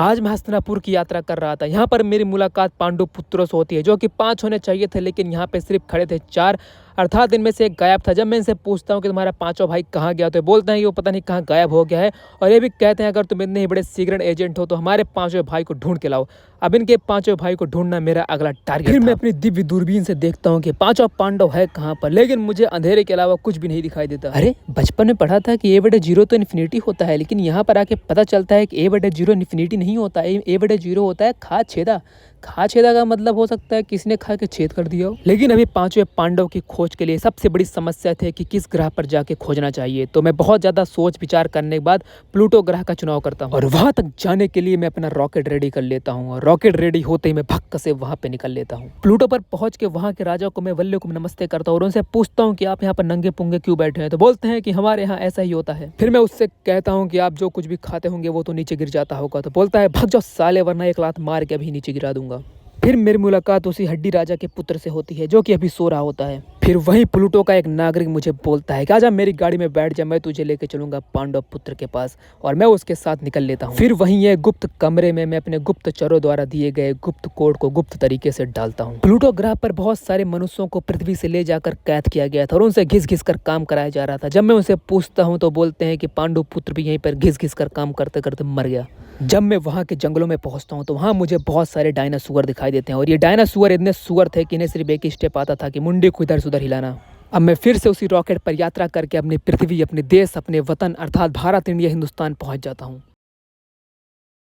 आज मैं हस्तिनापुर की यात्रा कर रहा था। यहाँ पर मेरी मुलाकात पांडु पुत्रों से होती है, जो कि 5 होने चाहिए थे, लेकिन यहाँ पे सिर्फ खड़े थे 4, अर्थात इनमें से एक गायब था। जब मैं इनसे पूछता हूँ कि तुम्हारा पांचों भाई कहाँ गया, तो ये बोलते हैं कि वो पता नहीं कहाँ गायब हो गया है। और ये भी कहते हैं अगर तुम इतने ही बड़े सीक्रेट एजेंट हो तो हमारे पांचों भाई को ढूंढ के लाओ। अब इनके पांचों भाई को ढूंढना मेरा अगला टारगेट। फिर मैं अपनी दिव्य दूरबीन से देखता हूँ कि पांचों पांडव है कहाँ पर, लेकिन मुझे अंधेरे के अलावा कुछ भी नहीं दिखाई देता। अरे बचपन में पढ़ा था कि A/0 तो इन्फिनिटी होता है, लेकिन यहाँ पर आके पता चलता है कि A/0 इन्फिनिटी नहीं होता है। A/0 होता है खा छेदा। खा छेदा का मतलब हो सकता है किसी ने खा के छेद कर दिया हो। लेकिन अभी पांचवें पांडव की खोज के लिए सबसे बड़ी समस्या थी कि किस ग्रह पर जाके खोजना चाहिए। तो मैं बहुत ज्यादा सोच विचार करने के बाद प्लूटो ग्रह का चुनाव करता हूँ, और वहां तक जाने के लिए मैं अपना रॉकेट रेडी कर लेता हूँ। और रॉकेट रेडी होते ही मैं भक्क से वहां पे निकल लेता हूँ। प्लूटो पर पहुंच के वहां के राजा को मैं वल्ले को नमस्ते करता हूँ और उनसे पूछता हूँ कि आप यहाँ पर नंगे पुंगे क्यों बैठे हैं। तो बोलते हैं कि हमारे यहाँ ऐसा ही होता है। फिर मैं उससे कहता हूँ कि आप जो कुछ भी खाते होंगे वो तो नीचे गिर जाता होगा। तो बोलता है भाग जाओ साले, वरना एक लात मार के अभी नीचे गिरा दूंगा। फिर मेरी मुलाकात उसी हड्डी राजा के पुत्र से होती है, जो कि अभी सो रहा होता है। फिर वहीं प्लूटो का एक नागरिक मुझे बोलता है कि आजा मेरी गाड़ी में बैठ जा, मैं तुझे लेके चलूंगा पांडव पुत्र के पास। और मैं उसके साथ निकल लेता हूँ। फिर वहीं एक गुप्त कमरे में मैं अपने गुप्तचरों द्वारा दिए गए गुप्त कोड को गुप्त तरीके से डालता हूँ। प्लूटो ग्रह पर बहुत सारे मनुष्यों को पृथ्वी से ले जाकर कैद किया गया था और उनसे घिस घिस कर काम कराया जा रहा था। जब मैं उनसे पूछता हूँ तो बोलते हैं कि पांडु पुत्र भी यहीं पर घिस घिस कर काम करते करते मर गया। जब मैं वहाँ के जंगलों में पहुँचता हूँ तो वहाँ मुझे बहुत सारे डायनासोर दिखाई देते हैं, और ये डायनासोर इतने सुअर थे कि इन्हें सिर्फ एक ही स्टेप आता था कि मुंडी को इधर से उधर हिलाना। अब मैं फिर से उसी रॉकेट पर यात्रा करके अपनी पृथ्वी, अपने देश, अपने वतन अर्थात भारत, इंडिया, हिंदुस्तान पहुँच जाता हूँ।